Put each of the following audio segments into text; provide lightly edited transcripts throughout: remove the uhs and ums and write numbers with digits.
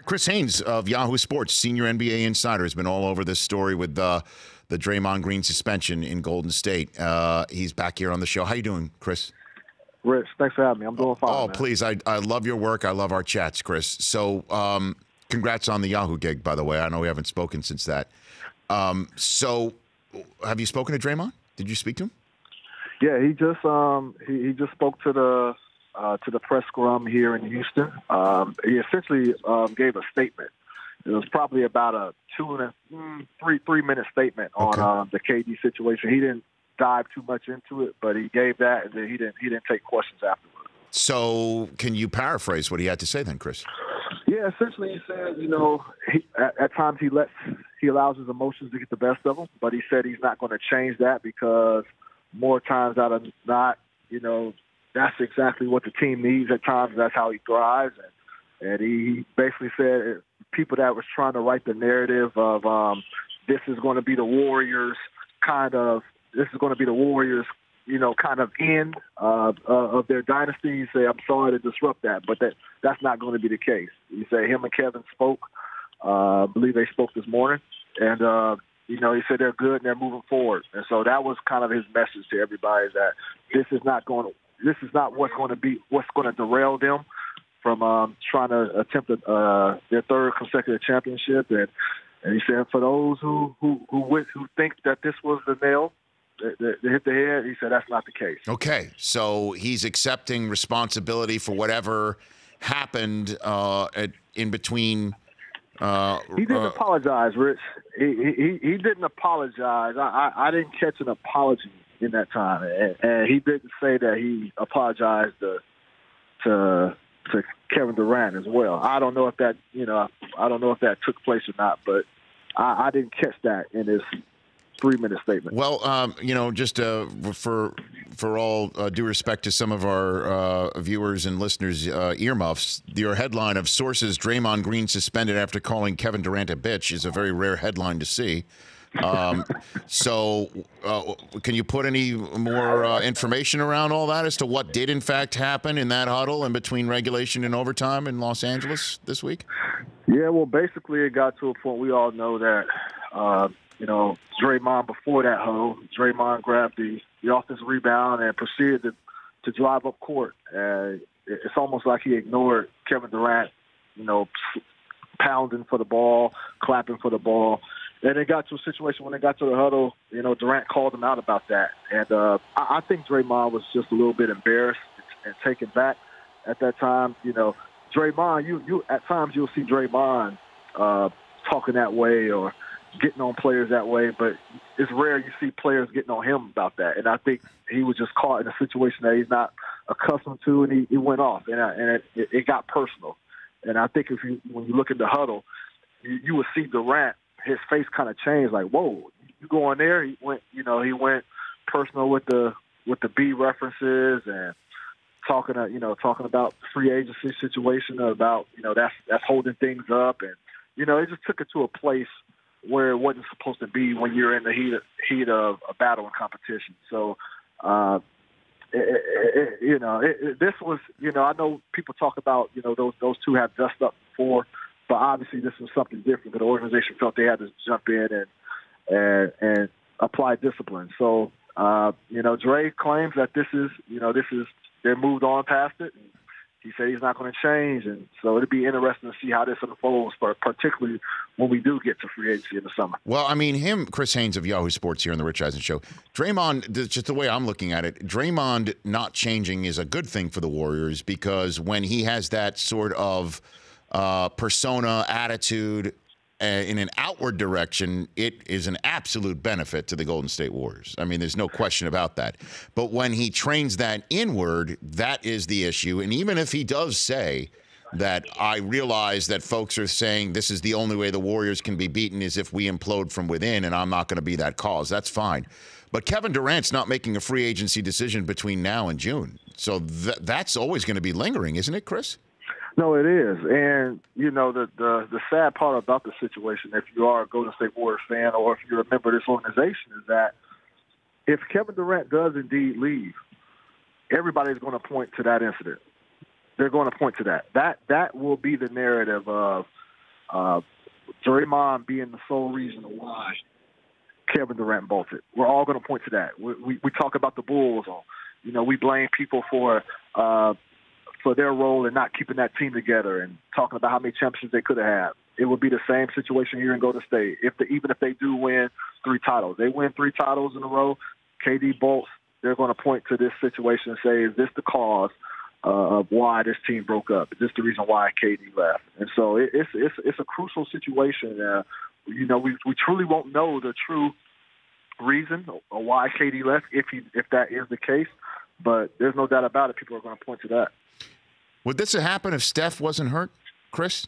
Chris Haynes of Yahoo Sports, senior NBA insider, has been all over this story with the Draymond Green suspension in Golden State. He's back here on the show. How you doing, Chris? Rich, thanks for having me. I'm doing fine. Oh, man. please. I love your work. I love our chats, Chris. So congrats on the Yahoo gig, by the way. I know we haven't spoken since that. So have you spoken to Draymond? Did you speak to him? Yeah, he just he just spoke to the press scrum here in Houston. He essentially gave a statement. It was probably about a 3-minute statement on the KD situation. He didn't dive too much into it, but he gave that, and then he didn't take questions afterwards. So can you paraphrase what he had to say then, Chris? Yeah, essentially he said, at times he allows his emotions to get the best of him, but he said he's not going to change that because more times out of not, that's exactly what the team needs at times. That's how he thrives. And he basically said people that was trying to write the narrative of this is going to be the Warriors kind of end of their dynasty. He said, I'm sorry to disrupt that, but that's not going to be the case. He said him and Kevin spoke. I believe they spoke this morning. And, he said they're good and they're moving forward. And so that was kind of his message to everybody, is that this is not what's going to derail them from trying to attempt their third consecutive championship. And he said for those who think that this was the nail that hit the head, he said that's not the case. Okay, so he's accepting responsibility for whatever happened in between. He didn't apologize, Rich. He didn't apologize. I didn't catch an apology in that time, and he didn't say that he apologized to Kevin Durant as well. I don't know if that took place or not, but I didn't catch that in his 3-minute statement. Well, just for all due respect to some of our viewers and listeners' earmuffs, your headline of sources, Draymond Green suspended after calling Kevin Durant a bitch, is a very rare headline to see. So can you put any more information around all that as to what did in fact happen in that huddle in between regulation and overtime in Los Angeles this week? Yeah, well, basically it got to a point we all know that, Draymond, before that huddle, Draymond grabbed the offensive rebound and proceeded to drive up court. It's almost like he ignored Kevin Durant, pounding for the ball, clapping for the ball. And it got to a situation when they got to the huddle, Durant called him out about that. And I think Draymond was just a little bit embarrassed and taken back at that time. Draymond, you at times you'll see Draymond talking that way or getting on players that way, but it's rare you see players getting on him about that. And I think he was just caught in a situation that he's not accustomed to, and he went off, and it got personal. And I think when you look at the huddle, you would see Durant, his face kind of changed, like, whoa, you go in there. He went personal with the B references and talking about the free agency situation, about that's holding things up, and it just took it to a place where it wasn't supposed to be when you're in the heat of a battle and competition. So, this was, I know people talk about, those two have dust up before, but obviously this was something different. The organization felt they had to jump in and apply discipline. So, Dre claims that this is they moved on past it. And he said he's not going to change, and so it'll be interesting to see how this unfolds, particularly when we do get to free agency in the summer. Well, I mean, Chris Haynes of Yahoo Sports here on the Rich Eisen Show. Draymond, just the way I'm looking at it, Draymond not changing is a good thing for the Warriors, because when he has that sort of persona, attitude in an outward direction, it is an absolute benefit to the Golden State Warriors. I mean, there's no question about that. But when he trains that inward, that is the issue. And even if he does say that, I realize that folks are saying this is the only way the Warriors can be beaten is if we implode from within, and I'm not going to be that cause. That's fine. But Kevin Durant's not making a free agency decision between now and June. So that's always going to be lingering, isn't it, Chris? No, it is. And, the sad part about the situation, if you are a Golden State Warriors fan or if you're a member of this organization, is that if Kevin Durant does indeed leave, everybody's going to point to that incident. They're going to point to that. That will be the narrative of Draymond being the sole reason why Kevin Durant bolted. We're all going to point to that. We talk about the Bulls. We blame people for their role in not keeping that team together and talking about how many championships they could have had. It would be the same situation here in Golden State. Even if they do win 3 titles, they win 3 titles in a row, KD bolts, they're going to point to this situation and say, is this the cause of why this team broke up? Is this the reason why KD left? And so it's a crucial situation. We truly won't know the true reason or why KD left if that is the case. But there's no doubt about it. People are going to point to that. Would this have happened if Steph wasn't hurt, Chris?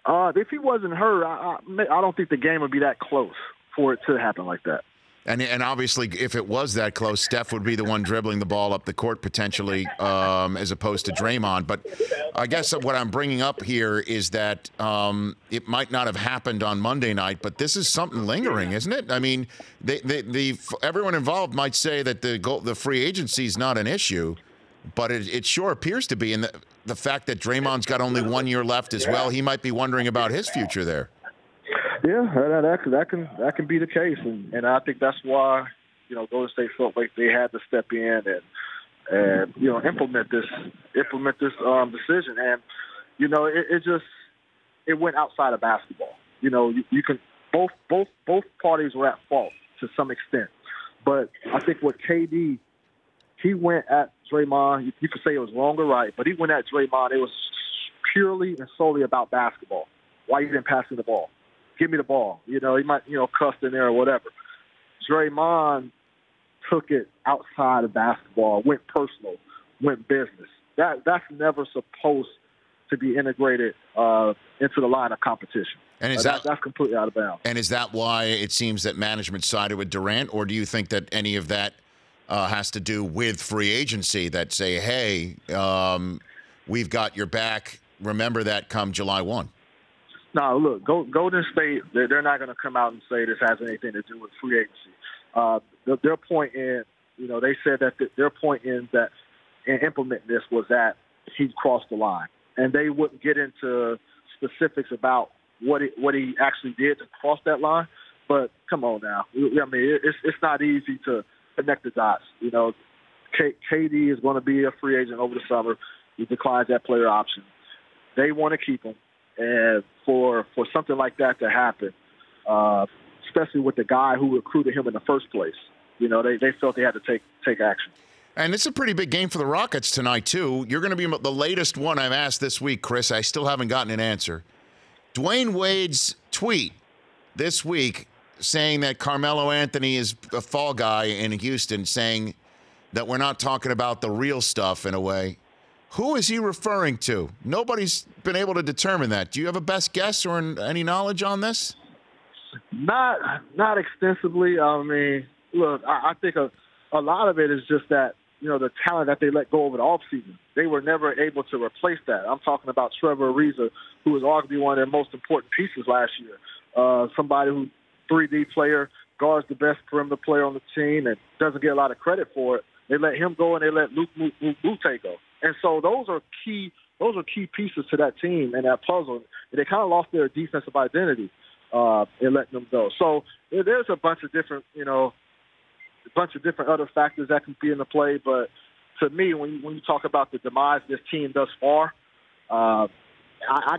If he wasn't hurt, I don't think the game would be that close for it to happen like that. And obviously, if it was that close, Steph would be the one dribbling the ball up the court potentially, as opposed to Draymond. But I guess what I'm bringing up here is that it might not have happened on Monday night, but this is something lingering, isn't it? I mean, everyone involved might say that the free agency is not an issue, but it sure appears to be. And the fact that Draymond's got only 1 year left as well, he might be wondering about his future there. Yeah, that can be the case, and I think that's why Golden State felt like they had to step in and implement this decision, and it went outside of basketball. You can both parties were at fault to some extent, but I think what KD, he went at Draymond. You could say it was wrong or right, but he went at Draymond. It was purely and solely about basketball. Why you didn't pass me the ball? Give me the ball. He might, cussed in there or whatever. Draymond took it outside of basketball, went personal, went business. That's never supposed to be integrated into the line of competition. And is that's completely out of bounds. And is that why it seems that management sided with Durant, or do you think that any of that has to do with free agency that say, hey, we've got your back, remember that come July 1? No, look, Golden State, they're not going to come out and say this has anything to do with free agency. Their point in, they said that their point in implementing this was that he crossed the line. And they wouldn't get into specifics about what he actually did to cross that line. But come on now. I mean, it's not easy to connect the dots. KD is going to be a free agent over the summer. He declines that player option. They want to keep him. And for something like that to happen, especially with the guy who recruited him in the first place, they felt they had to take action. And it's a pretty big game for the Rockets tonight, too. You're going to be the latest one I've asked this week, Chris. I still haven't gotten an answer. Dwayne Wade's tweet this week saying that Carmelo Anthony is a fall guy in Houston, saying that we're not talking about the real stuff in a way. Who is he referring to? Nobody's been able to determine that. Do you have a best guess or any knowledge on this? Not extensively. I mean, look, I think a lot of it is just that, the talent that they let go over the offseason. They were never able to replace that. I'm talking about Trevor Ariza, who was arguably one of their most important pieces last year. Somebody who 3D player, guards the best perimeter player on the team and doesn't get a lot of credit for it. They let him go and they let Luke Mute go. And so those are key pieces to that team and that puzzle. They kind of lost their defensive identity in letting them go. So there's a bunch of different, other factors that can be in the play. But to me, when you talk about the demise of this team thus far, I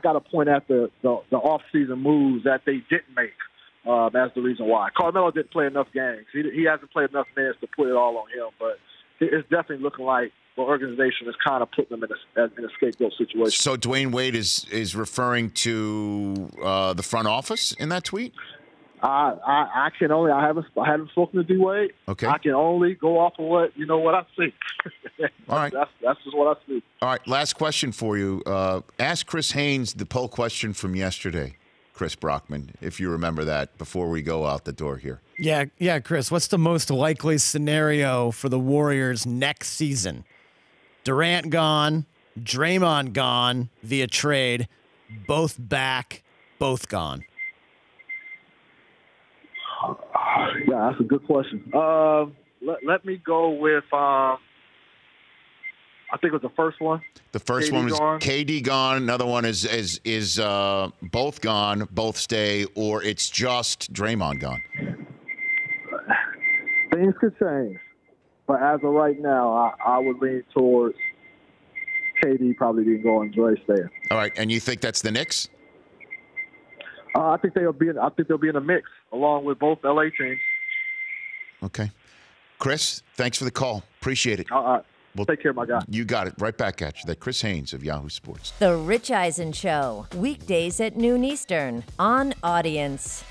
got to point at the off-season moves that they didn't make as the reason why. Carmelo didn't play enough games. He hasn't played enough minutes to put it all on him. But it's definitely looking like the organization is kind of putting them in a scapegoat situation. So Dwayne Wade is referring to the front office in that tweet? I can only I haven't spoken to D Wade. Okay. I can only go off of what I see. All right. That's just what I see. All right. Last question for you. Ask Chris Haynes the poll question from yesterday, Chris Brockman, if you remember that, before we go out the door here. Yeah, Chris. What's the most likely scenario for the Warriors next season? Durant gone, Draymond gone via trade, both back, both gone. Yeah, that's a good question. Let me go with I think it was the first one. The first KD one was gone. KD gone. Another one is both gone, both stay, or it's just Draymond gone. Things could change, but as of right now, I would lean towards KD probably didn't go and Dre staying. All right, and you think that's the Knicks? I think they'll be in a mix along with both LA teams. Okay, Chris, thanks for the call. Appreciate it. Well, take care, my guy. You got it. Right back at you. That Chris Haynes of Yahoo Sports. The Rich Eisen Show, weekdays at noon Eastern on Audience.